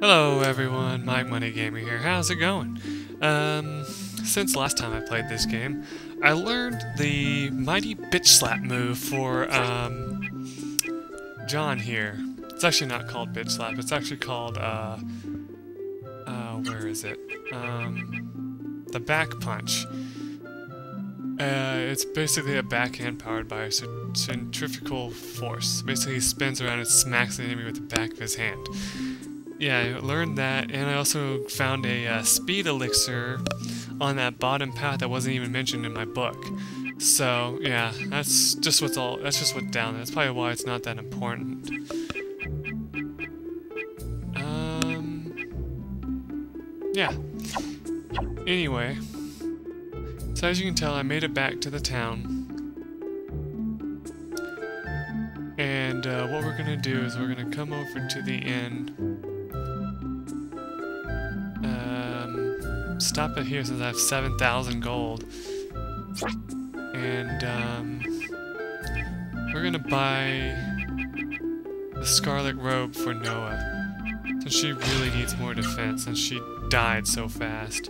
Hello everyone, MikeMoneyGMR here. How's it going? Since last time I played this game, I learned the mighty bitch slap move for John here. It's actually not called bitch slap, it's actually called where is it? The back punch. It's basically a backhand powered by a centrifugal force. Basically he spins around and smacks the enemy with the back of his hand. Yeah, I learned that, and I also found a speed elixir on that bottom path that wasn't even mentioned in my book. So yeah, that's just what's down there. That's probably why it's not that important. Yeah. Anyway, so as you can tell, I made it back to the town. And what we're gonna do is we're gonna come over to the inn. Stop it here since I have 7,000 gold. And we're gonna buy the scarlet robe for Noah, since she really needs more defense since she died so fast.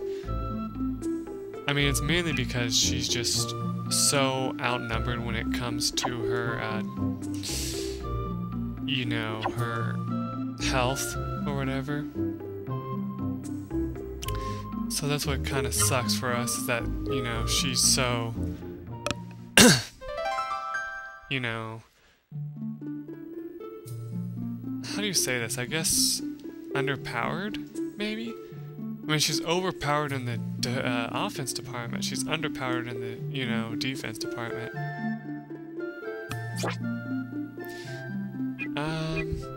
I mean, it's mainly because she's just so outnumbered when it comes to her, you know, her health or whatever. So that's what kind of sucks for us, is that, you know, she's so, you know, how do you say this? I guess underpowered, maybe? I mean, she's overpowered in the offense department. She's underpowered in the, you know, defense department.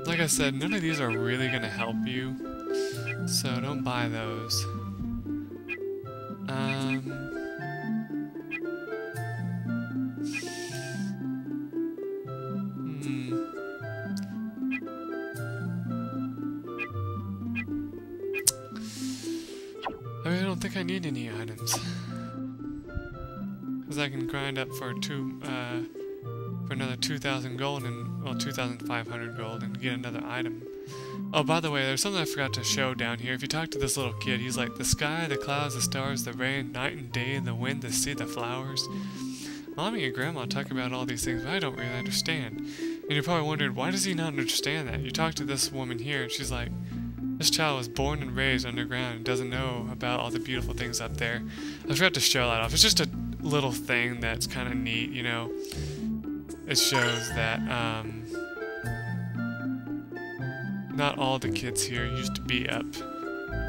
Like I said, none of these are really going to help you, so don't buy those. I mean, I don't think I need any items, because I can grind up for another 2,000 gold and, well, 2,500 gold and get another item. Oh, by the way, there's something I forgot to show down here. If you talk to this little kid, he's like, the sky, the clouds, the stars, the rain, night and day, the wind, the sea, the flowers. Mommy and Grandma talk about all these things, but I don't really understand. And you're probably wondering, why does he not understand that? You talk to this woman here, and she's like, this child was born and raised underground and doesn't know about all the beautiful things up there. I forgot to show that off. It's just a little thing that's kind of neat, you know. It shows that, not all the kids here used to be up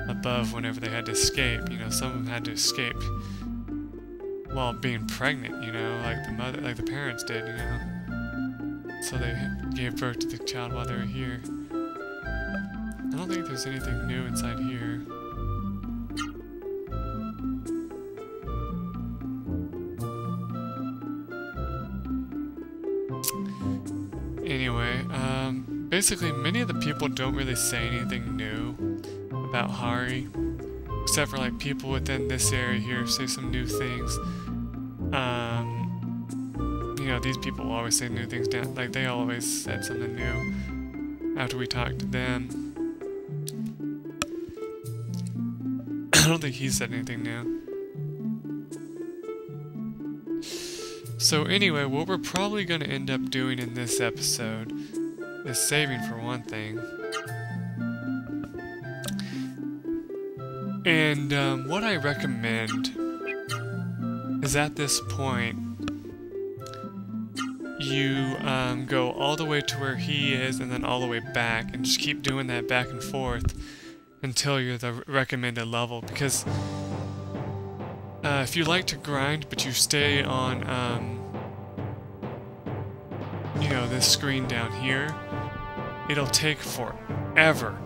above whenever they had to escape. You know, some of them had to escape while being pregnant, you know, like the parents did, you know. So they gave birth to the child while they were here. I don't think there's anything new inside here. Anyway, basically, many of the people don't really say anything new about Hari, except for like people within this area here say some new things. You know, these people always say new things down, like they always said something new after we talked to them. I don't think he said anything new. So anyway, what we're probably going to end up doing in this episode is saving for one thing. And what I recommend is at this point, you go all the way to where he is and then all the way back, and just keep doing that back and forth until you're the recommended level. Because if you like to grind but you stay on you know, this screen down here, it'll take forever,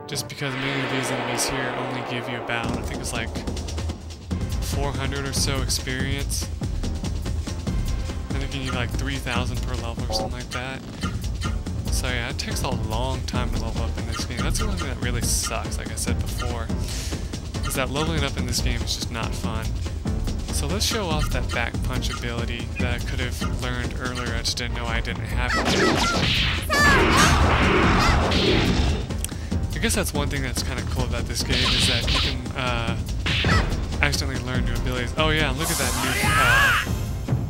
just because many of these enemies here only give you about, I think it's like 400 or so experience. I think you need like 3,000 per level or something like that. So yeah, it takes a long time to level up in this game. That's the one thing that really sucks, like I said before, is that leveling up in this game is just not fun. So let's show off that back punch ability that I could have learned earlier, I just didn't know I didn't have it. I guess that's one thing that's kind of cool about this game, is that you can accidentally learn new abilities. Oh yeah, look at that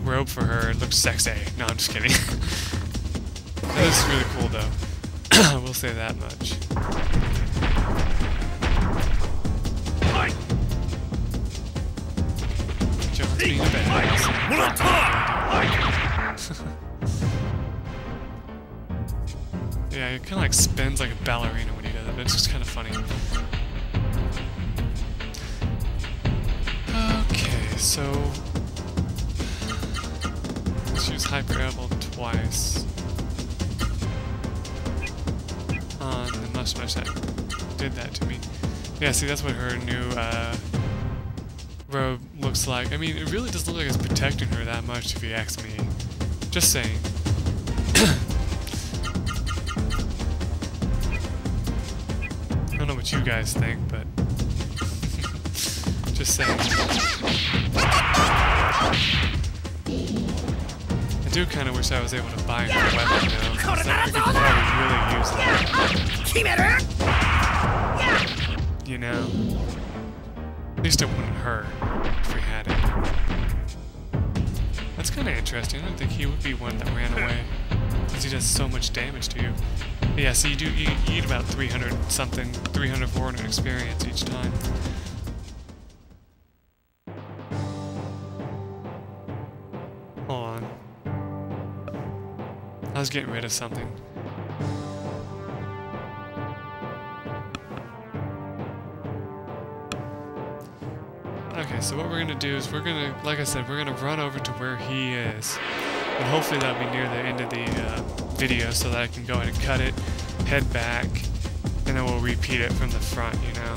new robe for her. It looks sexy. No, I'm just kidding. That is really cool though. I will say that much. John's being a badass. Yeah, he kind of like spins like a ballerina when he does it. It's just kind of funny. Okay, so let's use Hyper Elbow twice on the mustache that did that to me. Yeah, see, that's what her new robe looks like. I mean, it really doesn't look like it's protecting her that much, if you ask me. Just saying. I don't know what you guys think, but just saying. I do kind of wish I was able to buy her weapon though, because I could probably really use that. You know? At least it wouldn't hurt if we had it. That's kind of interesting. I don't think he would be one that ran away, because he does so much damage to you. But yeah, so you eat about 300 something, 300, 400 experience each time. Hold on. I was getting rid of something. Okay, so what we're gonna do is we're gonna, like I said, we're gonna run over to where he is. And hopefully that'll be near the end of the video so that I can go ahead and cut it, head back, and then we'll repeat it from the front, you know?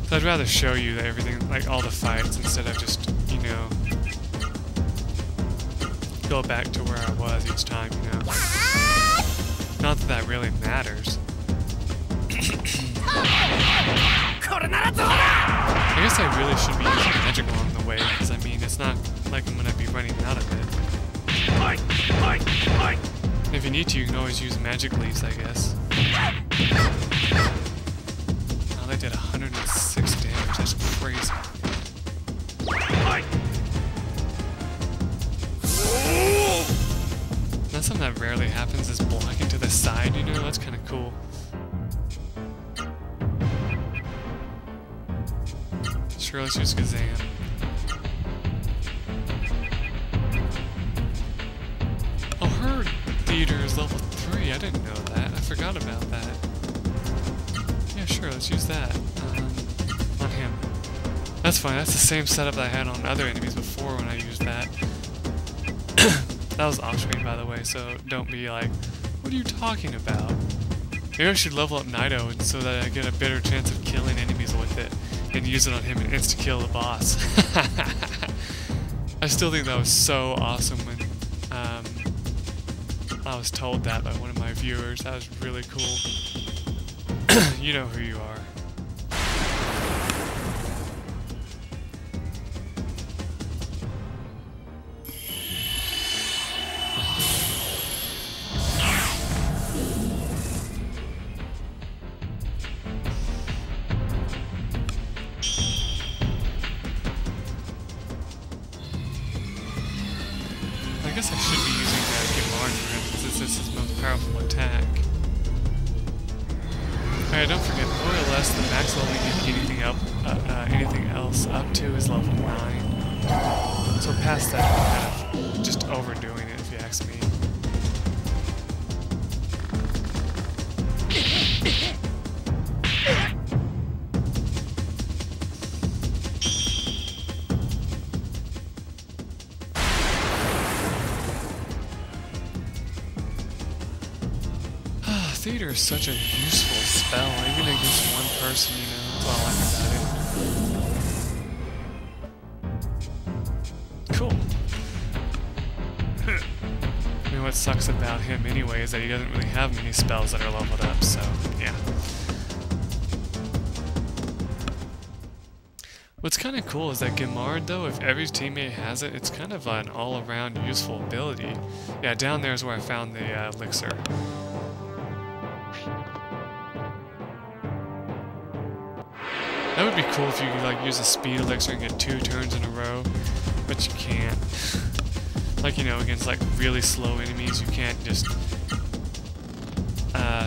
So I'd rather show you everything, like all the fights, instead of just, you know, go back to where I was each time, you know? Not that that really matters. I guess I really should be using magic along the way, because I mean, it's not like I'm gonna be running out of it. If you need to, you can always use magic leaves, I guess. Oh, they did 106 damage, that's crazy. That's something that rarely happens, is blocking to the side, you know? That's kind of cool. Sure, let's use Xain. Oh, her theater is level 3. I didn't know that. I forgot about that. Yeah, sure, let's use that. On him. That's fine. That's the same setup that I had on other enemies before when I used that. That was off-screen, by the way, so don't be like, what are you talking about? Maybe I should level up Naito so that I get a better chance of killing enemies with it. And use it on him and insta-kill the boss. I still think that was so awesome when I was told that by one of my viewers. That was really cool. You know who you are. I guess I should be using MikeMoneyGMR for him, since this is his most powerful attack. Alright, don't forget, more or less, the max level you can get anything else up to is level 9. So past that, I'm kind of just overdoing it, if you ask me. Theater is such a useful spell, even against one person, you know, that's all I like about it. Cool. I mean, what sucks about him anyway is that he doesn't really have many spells that are leveled up, so, yeah. What's kind of cool is that Gemard, though, if every teammate has it, it's kind of an all-around useful ability. Yeah, down there is where I found the elixir. That would be cool if you could like use a speed elixir and get 2 turns in a row, but you can't. Like, you know, against like really slow enemies, you can't just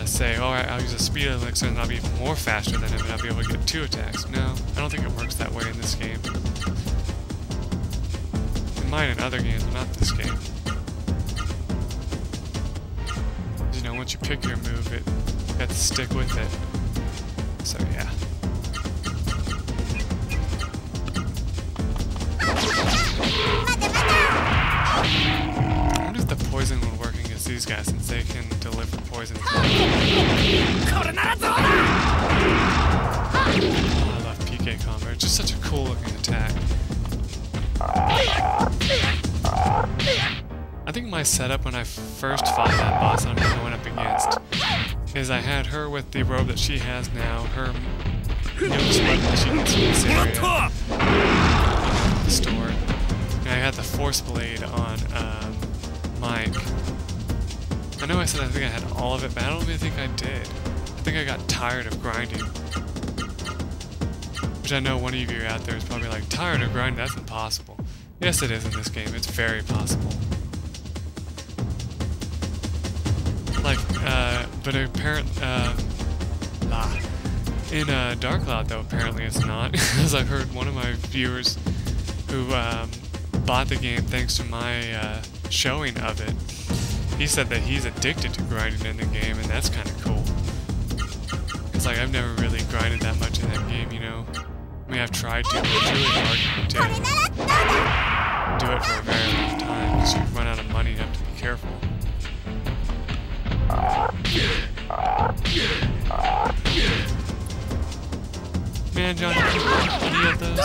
say, alright, I'll use a speed elixir and I'll be even more faster than him and I'll be able to get 2 attacks. No, I don't think it works that way in this game. It might in other games, but not this game. You know, once you pick your move, you have to stick with it. So yeah. I wonder if the poison would work against these guys since they can deliver poison. Oh, I love PK combo. It's just such a cool looking attack. I think my setup when I first fought that boss I'm going up against is I had her with the robe that she has now, her newest weapon that she gets in this area, the store, and I had the Force Blade on Mike. I know I said I think I had all of it, but I don't really think I did. I think I got tired of grinding. Which I know one of you out there is probably like, tired of grinding? That's impossible. Yes, it is in this game. It's very possible. Like, but apparently, in Dark Cloud though, apparently it's not. As I've heard one of my viewers who bought the game thanks to my showing of it, he said that he's addicted to grinding in the game, and that's kind of cool. It's like I've never really grinded that much in that game, you know. I mean, I've tried to, but it's really hard to do it for a very long time because you run out of money and have to be careful. Man, John, you get those?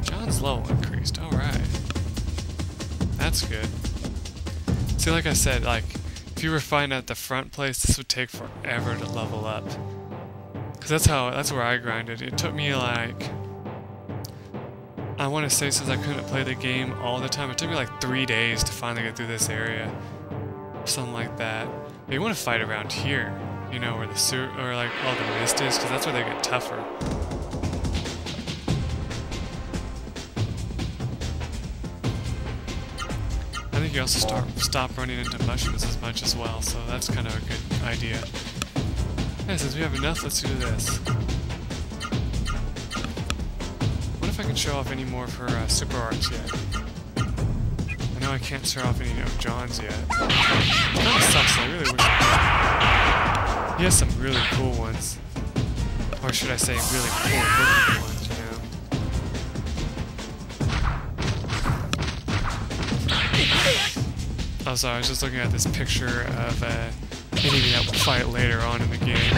John's level increased, alright. That's good. See, like I said, like, if you were fighting at the front place, this would take forever to level up. Cause that's where I grinded. It took me like, I want to say since I couldn't play the game all the time, it took me like 3 days to finally get through this area. Something like that. But you want to fight around here, you know, where the sewer, or like all the mist is, because that's where they get tougher. I think you also stop running into mushrooms as much as well, so that's kind of a good idea. Yeah, since we have enough, let's do this. What if I can show off any more of her super arts yet? I know I can't show off any of John's yet. It kind of sucks, I really wish I could. He has some really cool ones. Or should I say really cool looking ones, you know? Oh, sorry, I was just looking at this picture of enemy that will fight later on in the game.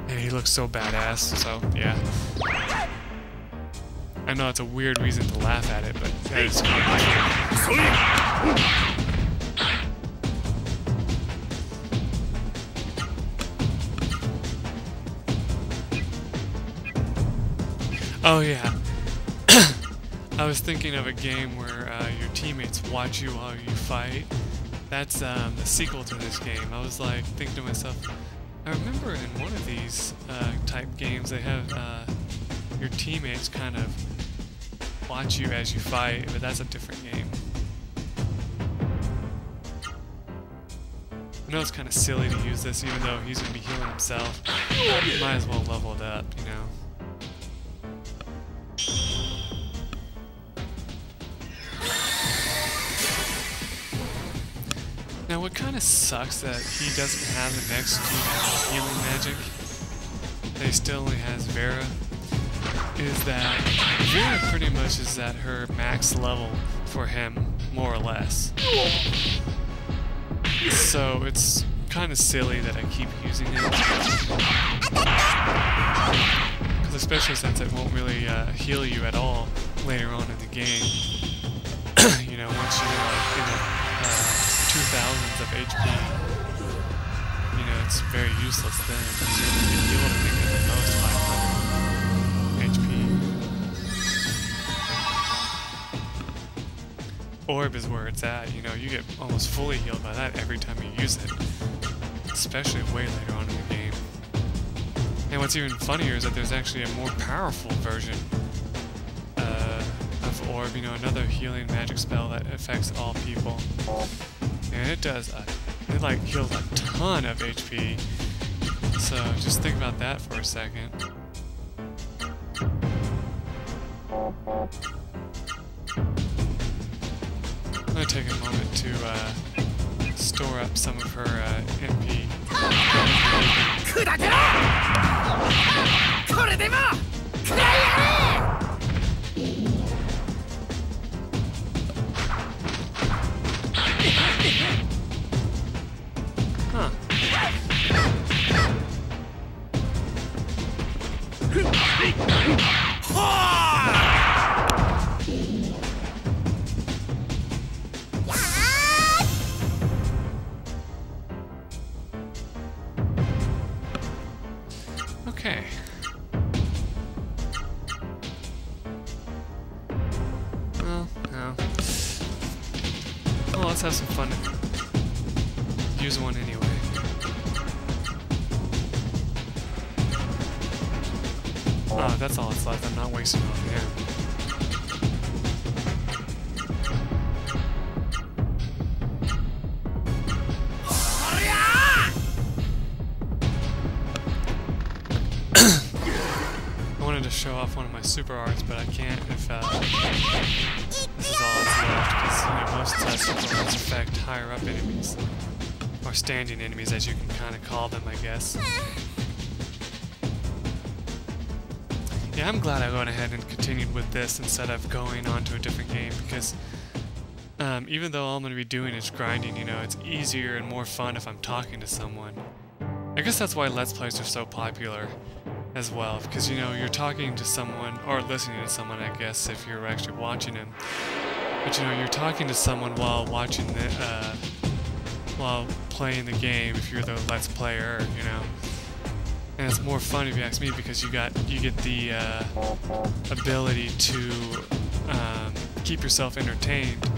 And he looks so badass, so yeah. I know it's a weird reason to laugh at it, but that is cool. Oh yeah. I was thinking of a game where your teammates watch you while you fight. That's the sequel to this game. I was like thinking to myself, I remember in one of these type games they have your teammates kind of watch you as you fight, but that's a different game. I know it's kind of silly to use this even though he's going to be healing himself. Might as well level it up, you know. Now what kind of sucks that he doesn't have the next healing magic, that he still only has Vera, is that Vera pretty much is at her max level for him, more or less. So it's kind of silly that I keep using it. Because especially since it won't really heal you at all later on in the game. You know, once you're like in the 2000s of HP. it's very useless then. You can heal, I think, at the most 500 HP. Orb is where it's at, you know, you get almost fully healed by that every time you use it. Especially way later on in the game. And what's even funnier is that there's actually a more powerful version of Orb, you know, another healing magic spell that affects all people. And it does, it like heals a ton of HP. So just think about that for a second. I'm gonna take a moment to store up some of her MP. Huh. Okay. Well, no. Well, let's have some fun. Use one anyway. Oh, that's all that's left. I'm not wasting on him. I wanted to show off one of my super arts, but I can't if this is all that's left, because you know, most super arts affect higher up enemies. Or standing enemies, as you can kind of call them, I guess. Yeah, I'm glad I went ahead and continued with this instead of going on to a different game, because even though all I'm going to be doing is grinding, you know, it's easier and more fun if I'm talking to someone. I guess that's why Let's Plays are so popular as well, because, you know, you're talking to someone, or listening to someone, I guess, if you're actually watching them. But, you know, you're talking to someone while watching the, while playing the game, if you're the Let's Player, you know. And it's more fun if you ask me, because you get the ability to keep yourself entertained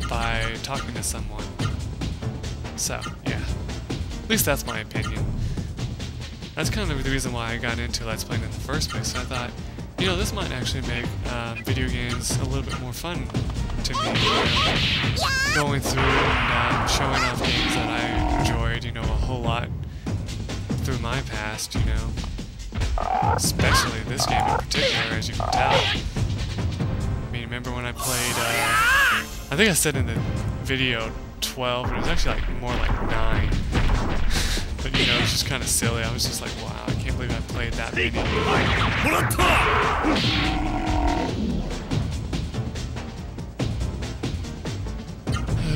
by talking to someone. So, yeah. At least that's my opinion. That's kind of the reason why I got into Let's Playing in the first place. I thought, you know, this might actually make video games a little bit more fun to me. You know, going through and showing off games that I enjoyed, you know, a whole lot through my past, you know. Especially this game in particular, as you can tell. I mean, remember when I played, I think I said in the video 12, but it was actually like more like 9. But you know, it's just kind of silly. I was just like, wow, I can't believe I played that many.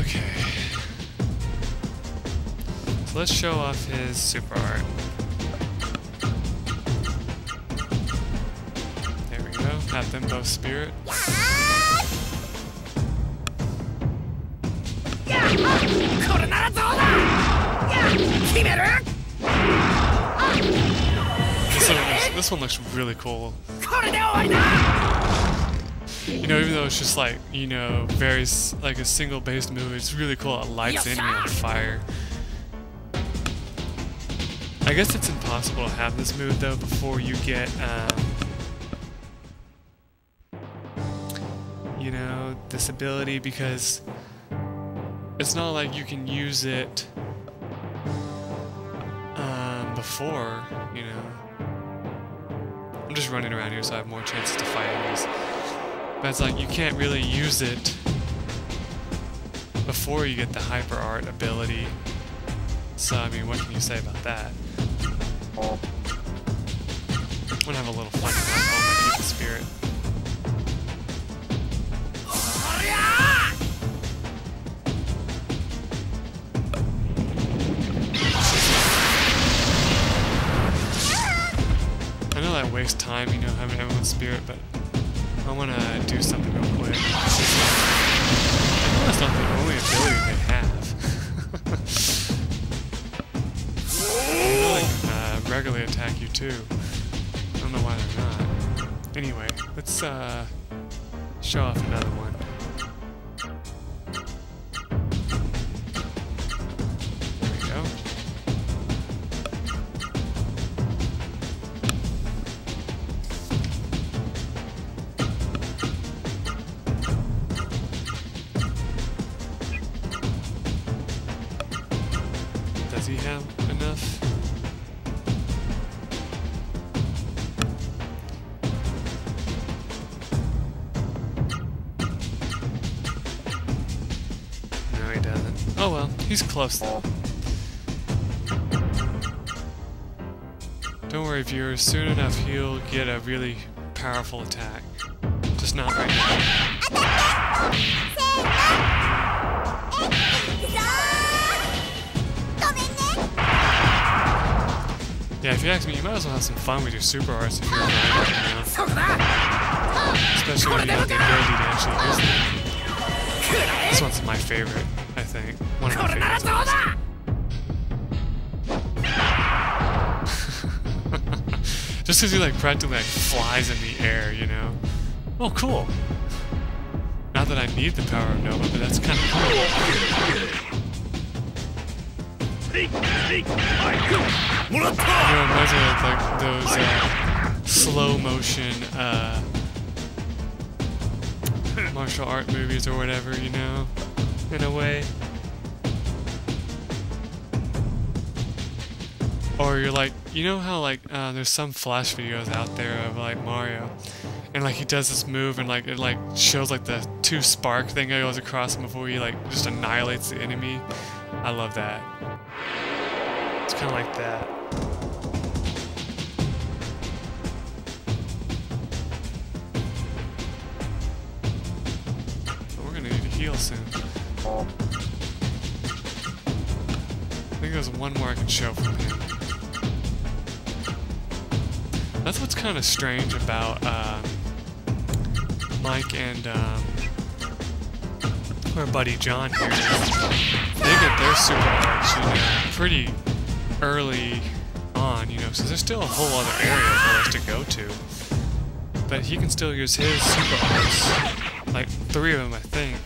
Okay. So let's show off his super art. There we go. Have them both spirit. This one looks really cool. You know, even though it's just like, you know, very like a single based move, it's really cool. It lights enemy on fire. I guess it's impossible to have this move though before you get, you know, this ability, because it's not like you can use it before, you know. I'm just running around here so I have more chances to fight enemies. But it's like you can't really use it before you get the hyper art ability. So I mean, what can you say about that? I'm gonna have a little fun with that. Oh, my keep the spirit. I know that wastes time, you know, having everyone's spirit, but I want to do something real quick. I know that's not the only ability they have. regularly attack you too. I don't know why they're not. Anyway, let's show off another one. There we go. Does he have enough? No, he doesn't. Oh well, he's close though. Don't worry, viewers. Soon enough, he'll get a really powerful attack. Just not right now. Yeah, if you ask me, you might as well have some fun with your super arts if you're a grinder, you know? Especially when you have the ability to actually use them. This one's my favorite, I think. One of my favorites. Just because he like practically like flies in the air, you know? Oh, cool. Not that I need the power of Nova, but that's kind of cool. You know, it reminds me of like those slow motion martial art movies or whatever, you know, in a way. Or you're like, you know how like there's some flash videos out there of like Mario, and like he does this move and like it like shows like the two spark thing that goes across him before he like just annihilates the enemy. I love that. It's kind of like that. But we're gonna need to heal soon. I think there's one more I can show from him. That's what's kind of strange about Mike and our buddy John here. They get their super arts, you know, pretty early on, you know, so there's still a whole other area for us to go to. But he can still use his super arts, like 3 of them, I think,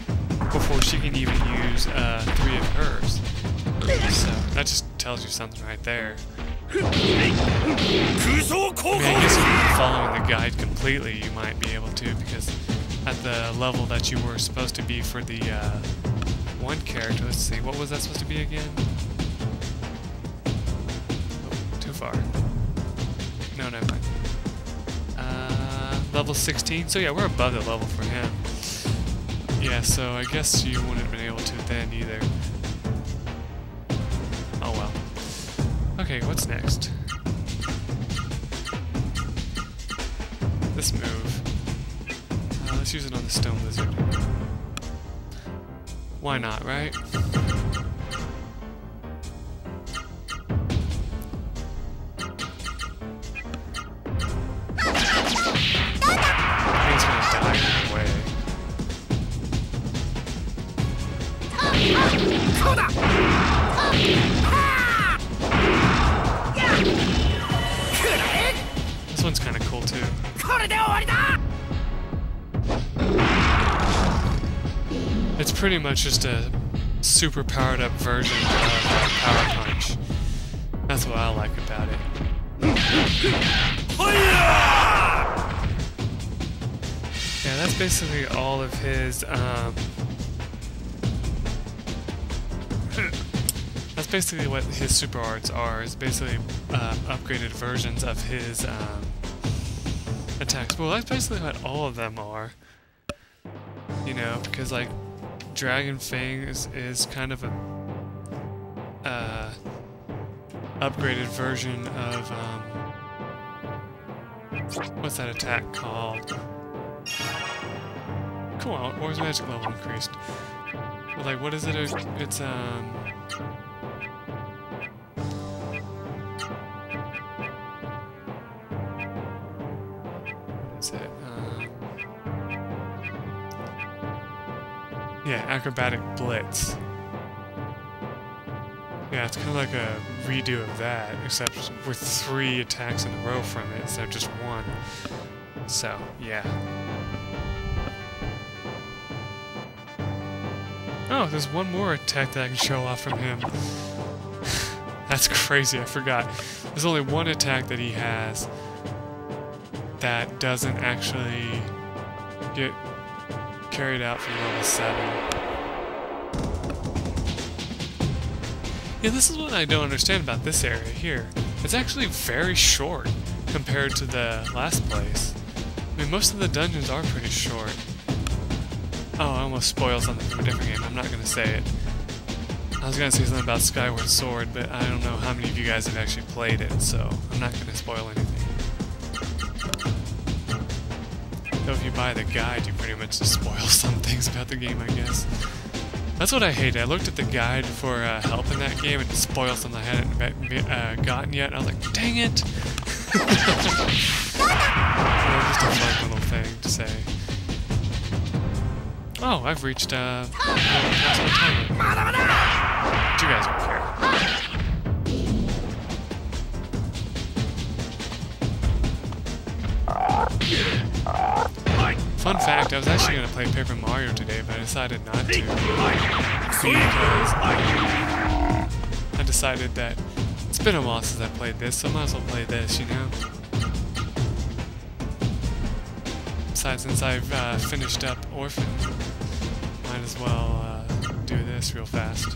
before she can even use 3 of hers. So that just tells you something right there. I mean, I guess if you're following the guide completely, you might be able to, because at the level that you were supposed to be for the one character, let's see, what was that supposed to be again? Oh, too far. No, never mind. Level 16, so yeah, we're above the level for him. Yeah, so I guess you wouldn't have been able to then either. Oh well. Okay, what's next? This move. Let's use it on the stone lizard. Why not, right? He's gonna die either way. This one's kind of cool too. It's pretty much just a super powered up version of Power Punch. That's what I like about it. Yeah, that's basically all of his that's basically what his super arts are, is basically upgraded versions of his attacks. Well, that's basically what all of them are. You know, because like Dragon Fang is kind of a upgraded version of what's that attack called? Come on, or is magic level increased? Well, like, what is it? It's what is it? Yeah, acrobatic blitz. Yeah, it's kind of like a redo of that, except with 3 attacks in a row from it instead of just 1. So, yeah. Oh, there's one more attack that I can show off from him. That's crazy, I forgot. There's only one attack that he has that doesn't actually get carried out from level 7. Yeah, this is what I don't understand about this area here. It's actually very short compared to the last place. I mean, most of the dungeons are pretty short. Oh, I almost spoiled something from a different game. I'm not going to say it. I was going to say something about Skyward Sword, but I don't know how many of you guys have actually played it, so I'm not going to spoil anything. Though if you buy the guide, you pretty much just spoil some things about the game, I guess. That's what I hate. I looked at the guide for help in that game and it spoiled something I hadn't gotten yet. I was like, dang it! So just a fun little thing to say. Oh, I've reached past my timer. But you guys don't care. Fun fact, I was actually going to play Paper Mario today, but I decided not to. Because I decided that it's been a while since I played this, so I might as well play this, you know? Besides, since I've finished up Orphan, might as well do this real fast.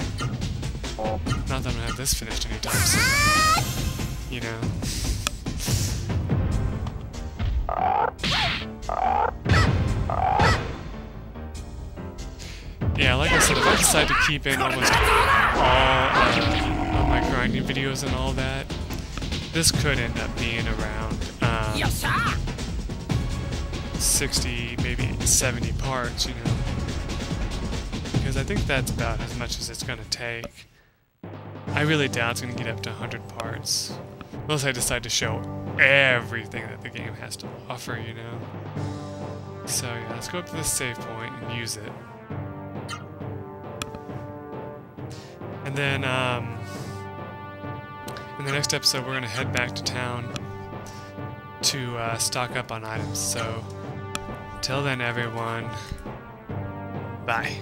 Not that I'm going to have this finished anytime soon, you know? Yeah, like I said, if I decide to keep in almost all of my grinding videos and all that, this could end up being around 60, maybe 70 parts, you know? Because I think that's about as much as it's going to take. I really doubt it's going to get up to 100 parts. Unless I decide to show everything that the game has to offer, you know? So yeah, let's go up to this save point and use it. And then, in the next episode, we're going to head back to town to stock up on items. So, till then, everyone, bye.